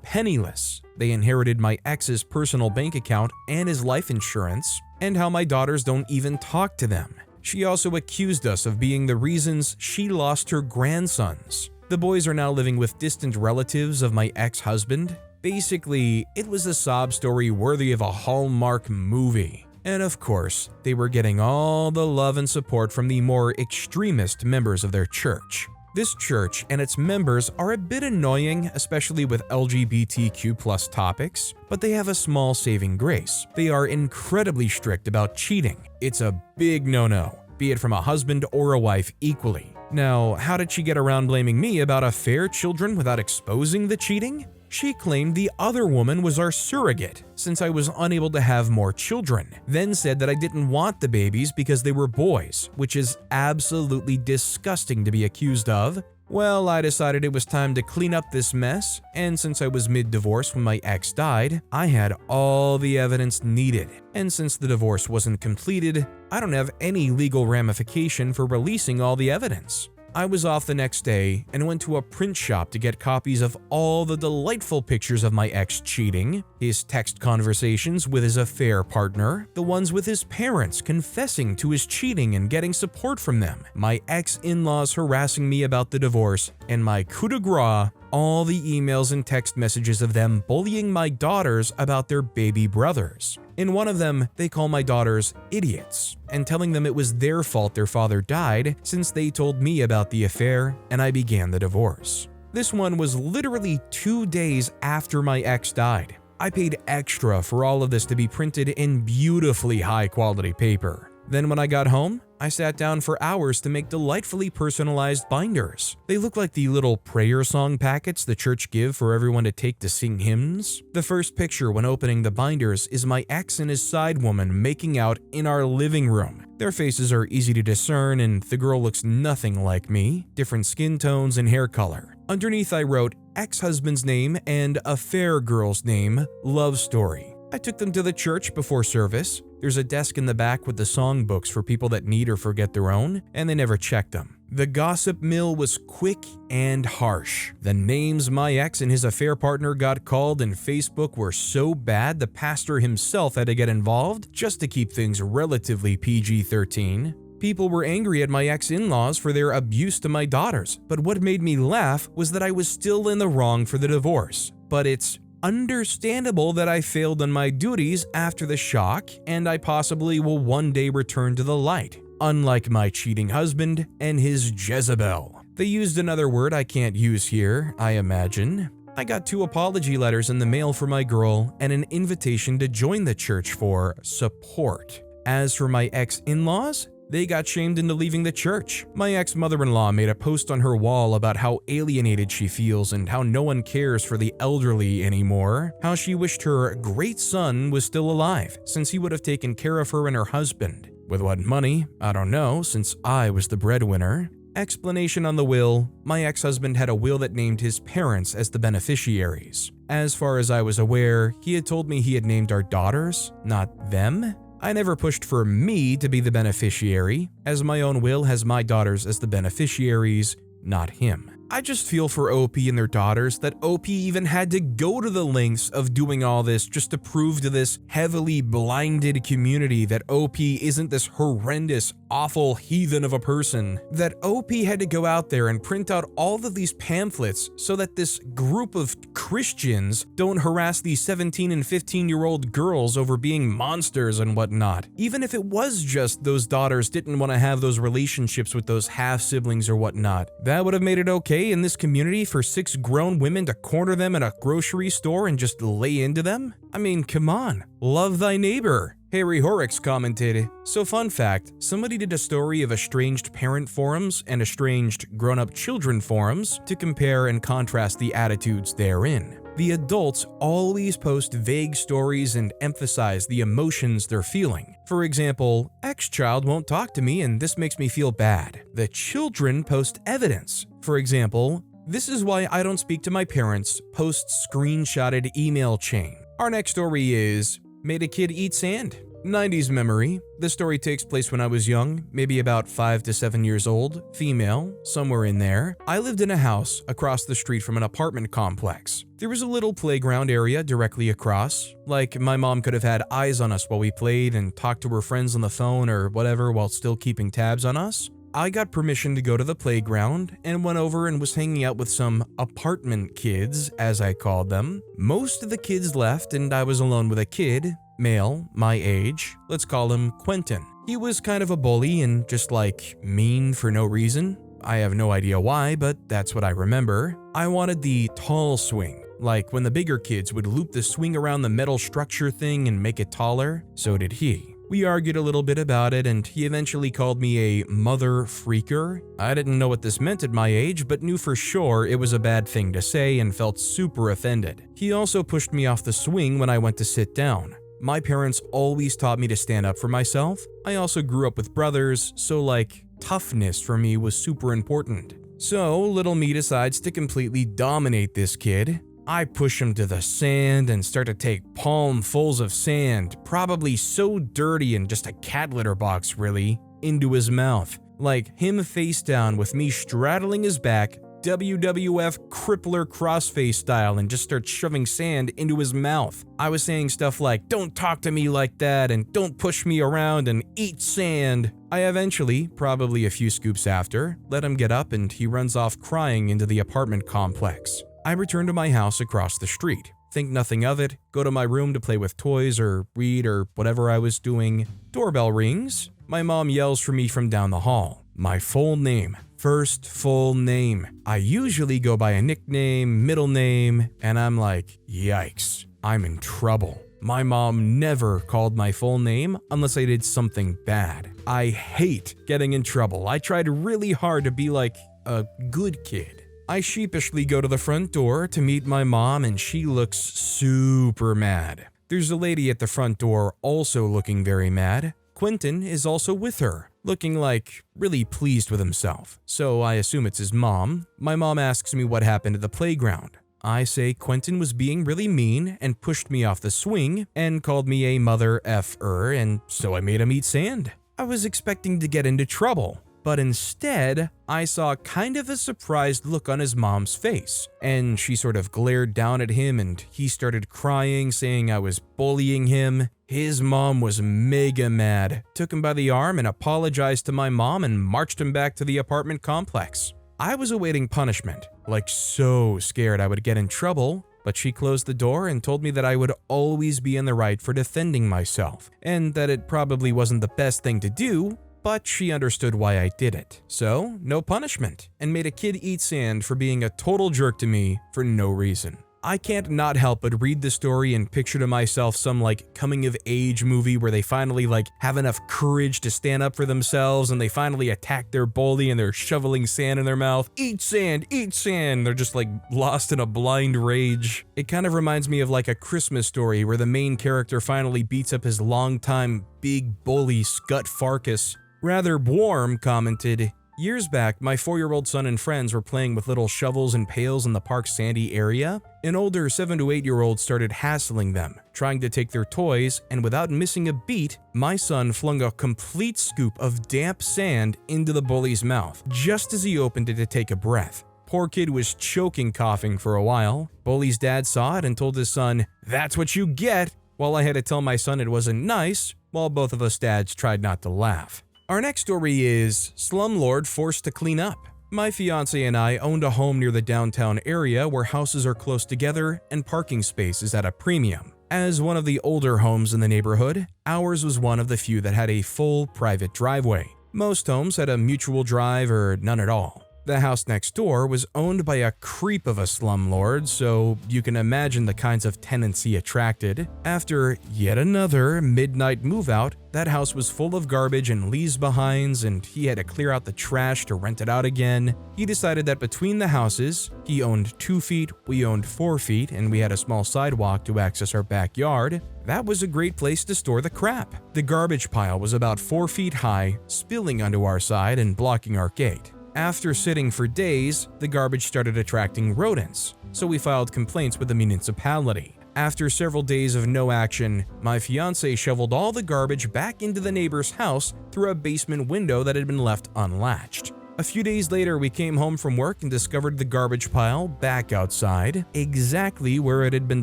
penniless. They inherited my ex's personal bank account and his life insurance, and how my daughters don't even talk to them. She also accused us of being the reasons she lost her grandsons. The boys are now living with distant relatives of my ex-husband. Basically, it was a sob story worthy of a Hallmark movie. And of course, they were getting all the love and support from the more extremist members of their church. This church and its members are a bit annoying, especially with LGBTQ+ topics, but they have a small saving grace. They are incredibly strict about cheating. It's a big no-no, be it from a husband or a wife equally. Now, how did she get around blaming me about affair children without exposing the cheating? She claimed the other woman was our surrogate, since I was unable to have more children, then said that I didn't want the babies because they were boys, which is absolutely disgusting to be accused of. Well, I decided it was time to clean up this mess, and since I was mid-divorce when my ex died, I had all the evidence needed. And since the divorce wasn't completed, I don't have any legal ramification for releasing all the evidence. I was off the next day and went to a print shop to get copies of all the delightful pictures of my ex cheating, his text conversations with his affair partner, the ones with his parents confessing to his cheating and getting support from them, my ex-in-laws harassing me about the divorce, and my coup de grace, all the emails and text messages of them bullying my daughters about their baby brothers. In one of them, they call my daughters idiots and telling them it was their fault their father died since they told me about the affair and I began the divorce. This one was literally 2 days after my ex died. I paid extra for all of this to be printed in beautifully high-quality paper. Then when I got home, I sat down for hours to make delightfully personalized binders. They look like the little prayer song packets the church give for everyone to take to sing hymns. The first picture when opening the binders is my ex and his side woman making out in our living room. Their faces are easy to discern and the girl looks nothing like me, different skin tones and hair color. Underneath I wrote ex-husband's name and affair girl's name, love story. I took them to the church before service. There's a desk in the back with the songbooks for people that need or forget their own, and they never checked them. The gossip mill was quick and harsh. The names my ex and his affair partner got called in Facebook were so bad the pastor himself had to get involved just to keep things relatively PG-13. People were angry at my ex-in-laws for their abuse to my daughters, but what made me laugh was that I was still in the wrong for the divorce. But it's understandable that I failed on my duties after the shock, and I possibly will one day return to the light, unlike my cheating husband and his Jezebel. They used another word I can't use here, I imagine. I got 2 apology letters in the mail for my girl and an invitation to join the church for support. As for my ex-in-laws, they got shamed into leaving the church. My ex-mother-in-law made a post on her wall about how alienated she feels and how no one cares for the elderly anymore, how she wished her great son was still alive since he would have taken care of her and her husband. With what money? I don't know, since I was the breadwinner. Explanation on the will: my ex-husband had a will that named his parents as the beneficiaries. As far as I was aware, he had told me he had named our daughters, not them. I never pushed for me to be the beneficiary, as my own will has my daughters as the beneficiaries, not him. I just feel for OP and their daughters that OP even had to go to the lengths of doing all this just to prove to this heavily blinded community that OP isn't this horrendous, awful heathen of a person. That OP had to go out there and print out all of these pamphlets so that this group of Christians don't harass these 17 and 15-year-old girls over being monsters and whatnot. Even if it was just those daughters didn't want to have those relationships with those half-siblings or whatnot, that would have made it okay in this community for 6 grown women to corner them in a grocery store and just lay into them? I mean, come on, love thy neighbor. Harry Horrocks commented, "So fun fact, somebody did a story of estranged parent forums and estranged grown-up children forums to compare and contrast the attitudes therein. The adults always post vague stories and emphasize the emotions they're feeling. For example, ex-child won't talk to me and this makes me feel bad. The children post evidence. For example, this is why I don't speak to my parents, post screenshotted email chain. Our next story is, made a kid eat sand. 90s memory. This story takes place when I was young, maybe about 5 to 7 years old, female, somewhere in there. I lived in a house across the street from an apartment complex. There was a little playground area directly across. Like, my mom could have had eyes on us while we played and talked to her friends on the phone or whatever while still keeping tabs on us. I got permission to go to the playground and went over and was hanging out with some apartment kids, as I called them. Most of the kids left and I was alone with a kid, male, my age. Let's call him Quentin. He was kind of a bully and just like mean for no reason. I have no idea why, but that's what I remember. I wanted the tall swing. Like when the bigger kids would loop the swing around the metal structure thing and make it taller, so did he. We argued a little bit about it and he eventually called me a mother freaker. I didn't know what this meant at my age, but knew for sure it was a bad thing to say and felt super offended. He also pushed me off the swing when I went to sit down. My parents always taught me to stand up for myself. I also grew up with brothers, so like toughness for me was super important. So little me decides to completely dominate this kid. I push him to the sand and start to take palmfuls of sand, probably so dirty and just a cat litter box really, into his mouth. Like him face down with me straddling his back, WWF crippler crossface style, and just start shoving sand into his mouth. I was saying stuff like, "Don't talk to me like that," and "Don't push me around," and "Eat sand." I eventually, probably a few scoops after, let him get up and he runs off crying into the apartment complex. I return to my house across the street, think nothing of it, go to my room to play with toys or read or whatever I was doing. Doorbell rings. My mom yells for me from down the hall. My full name. First full name. I usually go by a nickname, middle name, and I'm like, yikes, I'm in trouble. My mom never called my full name unless I did something bad. I hate getting in trouble. I tried really hard to be like a good kid. I sheepishly go to the front door to meet my mom and she looks super mad. There's a lady at the front door also looking very mad. Quentin is also with her, looking like really pleased with himself. So I assume it's his mom. My mom asks me what happened at the playground. I say Quentin was being really mean and pushed me off the swing and called me a mother effer, and so I made him eat sand. I was expecting to get into trouble. But instead, I saw kind of a surprised look on his mom's face, and she sort of glared down at him and he started crying, saying I was bullying him. His mom was mega mad, took him by the arm and apologized to my mom and marched him back to the apartment complex. I was awaiting punishment, like so scared I would get in trouble, but she closed the door and told me that I would always be in the right for defending myself, and that it probably wasn't the best thing to do, but she understood why I did it. So, no punishment, and made a kid eat sand for being a total jerk to me for no reason. I can't not help but read the story and picture to myself some like coming of age movie where they finally like have enough courage to stand up for themselves and they finally attack their bully and they're shoveling sand in their mouth. Eat sand, eat sand. They're just like lost in a blind rage. It kind of reminds me of like a Christmas Story where the main character finally beats up his longtime big bully Scut Farkas. Rather Warm commented, "Years back, my 4-year-old son and friends were playing with little shovels and pails in the park's sandy area. An older 7 to 8-year-old started hassling them, trying to take their toys, and without missing a beat, my son flung a complete scoop of damp sand into the bully's mouth, just as he opened it to take a breath. Poor kid was choking coughing for a while. Bully's dad saw it and told his son, 'That's what you get,' while I had to tell my son it wasn't nice, while both of us dads tried not to laugh." Our next story is Slumlord Forced to Clean Up. My fiance and I owned a home near the downtown area where houses are close together and parking space is at a premium. As one of the older homes in the neighborhood, ours was one of the few that had a full private driveway. Most homes had a mutual drive or none at all. The house next door was owned by a creep of a slumlord, so you can imagine the kinds of tenants he attracted. After yet another midnight move-out, that house was full of garbage and leaves-behinds, and he had to clear out the trash to rent it out again. He decided that between the houses, he owned 2 feet, we owned 4 feet, and we had a small sidewalk to access our backyard. That was a great place to store the crap. The garbage pile was about 4 feet high, spilling onto our side and blocking our gate. After sitting for days, the garbage started attracting rodents, so we filed complaints with the municipality. After several days of no action, my fiance shoveled all the garbage back into the neighbor's house through a basement window that had been left unlatched. A few days later, we came home from work and discovered the garbage pile back outside, exactly where it had been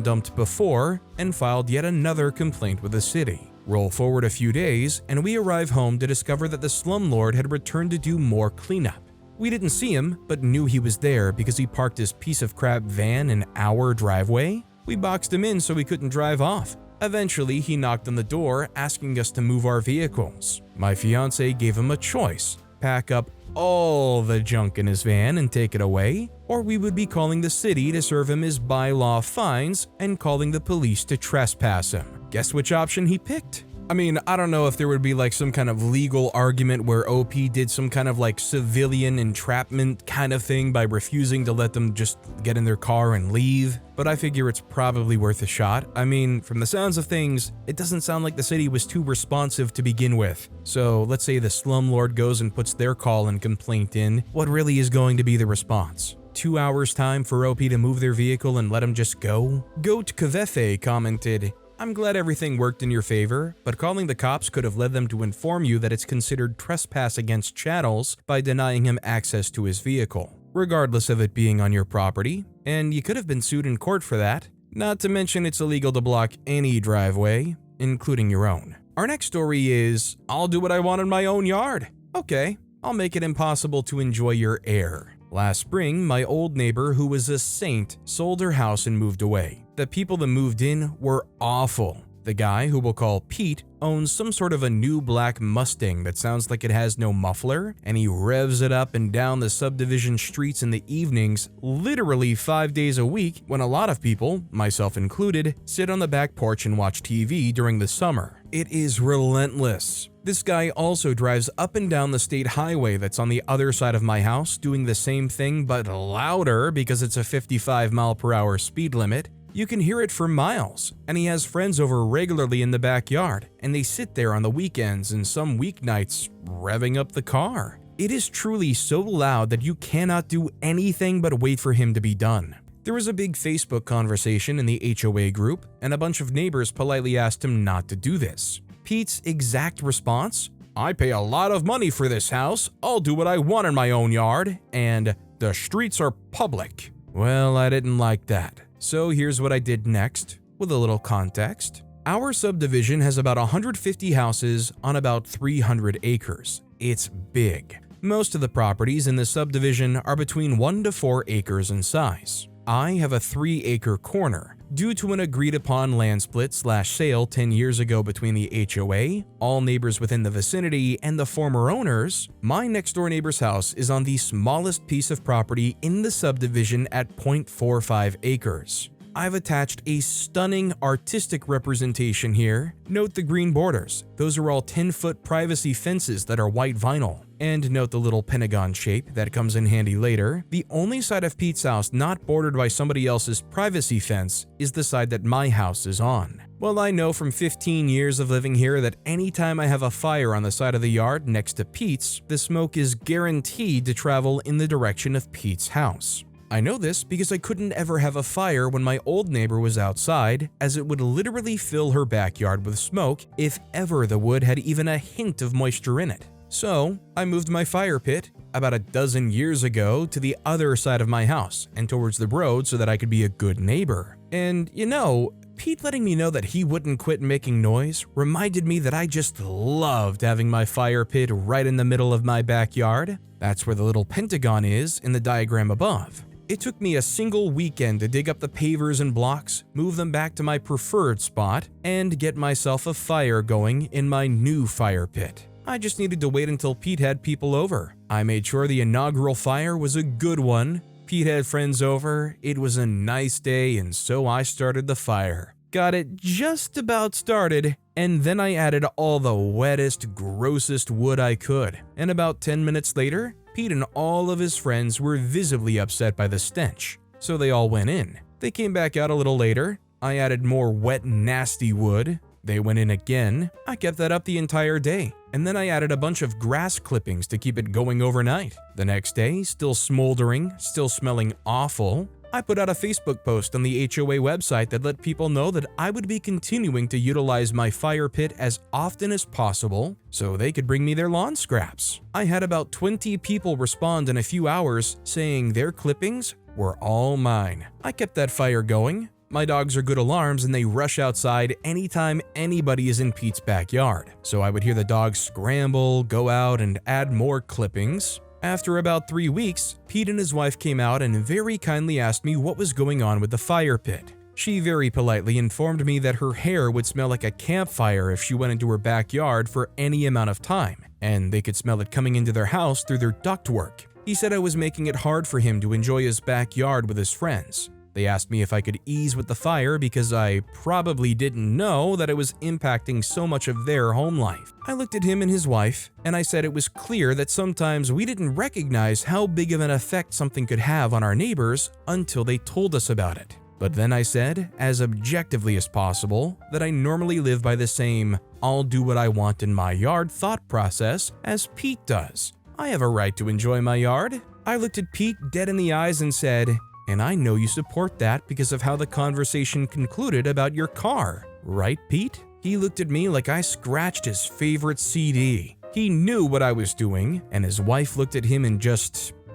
dumped before, and filed yet another complaint with the city. Roll forward a few days, and we arrive home to discover that the slumlord had returned to do more cleanup. We didn't see him, but knew he was there because he parked his piece of crap van in our driveway. We boxed him in so he couldn't drive off. Eventually, he knocked on the door asking us to move our vehicles. My fiance gave him a choice: pack up all the junk in his van and take it away, or we would be calling the city to serve him his by-law fines and calling the police to trespass him. Guess which option he picked? I mean, I don't know if there would be like some kind of legal argument where OP did some kind of like civilian entrapment kind of thing by refusing to let them just get in their car and leave, but I figure it's probably worth a shot. I mean, from the sounds of things, it doesn't sound like the city was too responsive to begin with. So let's say the slumlord goes and puts their call and complaint in. What really is going to be the response? 2 hours time for OP to move their vehicle and let him just go? Goat Kvefe commented, "I'm glad everything worked in your favor, but calling the cops could have led them to inform you that it's considered trespass against chattels by denying him access to his vehicle, regardless of it being on your property, and you could have been sued in court for that. Not to mention it's illegal to block any driveway, including your own." Our next story is, "I'll do what I want in my own yard." Okay, I'll make it impossible to enjoy your air. Last spring, my old neighbor, who was a saint, sold her house and moved away. The people that moved in were awful. The guy, who we'll call Pete, owns some sort of a new black Mustang that sounds like it has no muffler, and he revs it up and down the subdivision streets in the evenings, literally 5 days a week, when a lot of people, myself included, sit on the back porch and watch TV during the summer. It is relentless. This guy also drives up and down the state highway that's on the other side of my house, doing the same thing but louder because it's a 55-mile-per-hour speed limit. You can hear it for miles, and he has friends over regularly in the backyard, and they sit there on the weekends and some weeknights revving up the car. It is truly so loud that you cannot do anything but wait for him to be done. There was a big Facebook conversation in the HOA group, and a bunch of neighbors politely asked him not to do this. Pete's exact response: "I pay a lot of money for this house, I'll do what I want in my own yard, and the streets are public." Well, I didn't like that. So here's what I did next, with a little context. Our subdivision has about 150 houses on about 300 acres. It's big. Most of the properties in the subdivision are between 1 to 4 acres in size. I have a 3-acre corner. Due to an agreed-upon land split/sale 10 years ago between the HOA, all neighbors within the vicinity, and the former owners, my next-door neighbor's house is on the smallest piece of property in the subdivision at 0.45 acres. I've attached a stunning artistic representation here. Note the green borders. Those are all 10-foot privacy fences that are white vinyl. And note the little pentagon shape that comes in handy later. The only side of Pete's house not bordered by somebody else's privacy fence is the side that my house is on. Well, I know from 15 years of living here that anytime I have a fire on the side of the yard next to Pete's, the smoke is guaranteed to travel in the direction of Pete's house. I know this because I couldn't ever have a fire when my old neighbor was outside, as it would literally fill her backyard with smoke if ever the wood had even a hint of moisture in it. So, I moved my fire pit about a dozen years ago to the other side of my house and towards the road so that I could be a good neighbor. And you know, Pete letting me know that he wouldn't quit making noise reminded me that I just loved having my fire pit right in the middle of my backyard. That's where the little pentagon is in the diagram above. It took me a single weekend to dig up the pavers and blocks, move them back to my preferred spot, and get myself a fire going in my new fire pit. I just needed to wait until Pete had people over. I made sure the inaugural fire was a good one. Pete had friends over, it was a nice day, and so I started the fire. Got it just about started, and then I added all the wettest, grossest wood I could. And about 10 minutes later, Pete and all of his friends were visibly upset by the stench, so they all went in. They came back out a little later. I added more wet, nasty wood. They went in again. I kept that up the entire day, and then I added a bunch of grass clippings to keep it going overnight. The next day, still smoldering, still smelling awful, I put out a Facebook post on the HOA website that let people know that I would be continuing to utilize my fire pit as often as possible so they could bring me their lawn scraps. I had about 20 people respond in a few hours saying their clippings were all mine. I kept that fire going. My dogs are good alarms and they rush outside anytime anybody is in Pete's backyard. So I would hear the dogs scramble, go out, and add more clippings. After about 3 weeks, Pete and his wife came out and very kindly asked me what was going on with the fire pit. She very politely informed me that her hair would smell like a campfire if she went into her backyard for any amount of time, and they could smell it coming into their house through their ductwork. He said I was making it hard for him to enjoy his backyard with his friends. They asked me if I could ease with the fire because I probably didn't know that it was impacting so much of their home life. I looked at him and his wife, and I said it was clear that sometimes we didn't recognize how big of an effect something could have on our neighbors until they told us about it. But then I said, as objectively as possible, that I normally live by the same "I'll do what I want in my yard" thought process as Pete does. I have a right to enjoy my yard. I looked at Pete dead in the eyes and said, "And I know you support that because of how the conversation concluded about your car, right, Pete?" He looked at me like I scratched his favorite CD. He knew what I was doing, and his wife looked at him and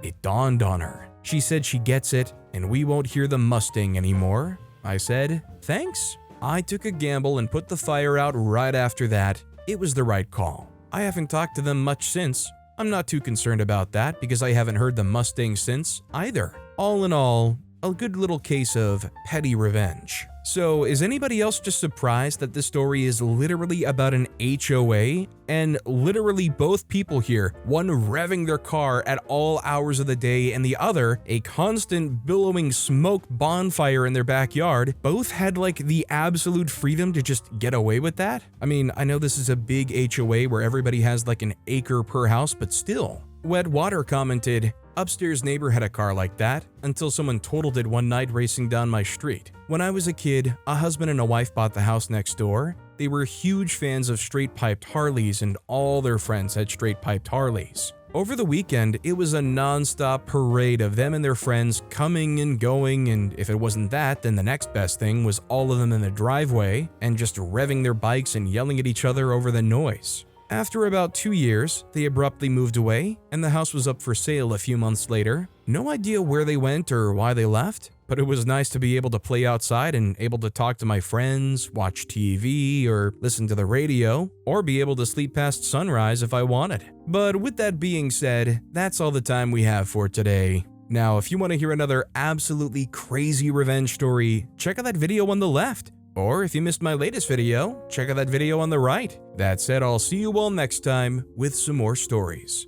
it dawned on her. She said she gets it, and we won't hear the Mustang anymore. I said, "Thanks." I took a gamble and put the fire out right after that. It was the right call. I haven't talked to them much since. I'm not too concerned about that because I haven't heard the Mustang since either. All in all, a good little case of petty revenge. So is anybody else just surprised that this story is literally about an HOA and literally both people here, one revving their car at all hours of the day and the other a constant billowing smoke bonfire in their backyard, both had like the absolute freedom to just get away with that? I mean, I know this is a big HOA where everybody has like an acre per house, but still. Wet Water commented, "Upstairs neighbor had a car like that until someone totaled it one night racing down my street. When I was a kid, a husband and a wife bought the house next door. They were huge fans of straight-piped Harleys and all their friends had straight-piped Harleys. Over the weekend, it was a non-stop parade of them and their friends coming and going, and if it wasn't that, then the next best thing was all of them in the driveway and just revving their bikes and yelling at each other over the noise. After about 2 years, they abruptly moved away, and the house was up for sale a few months later. No idea where they went or why they left, but it was nice to be able to play outside and able to talk to my friends, watch TV, or listen to the radio, or be able to sleep past sunrise if I wanted. But with that being said, that's all the time we have for today. Now, if you want to hear another absolutely crazy revenge story, check out that video on the left. Or if you missed my latest video, check out that video on the right. That said, I'll see you all next time with some more stories.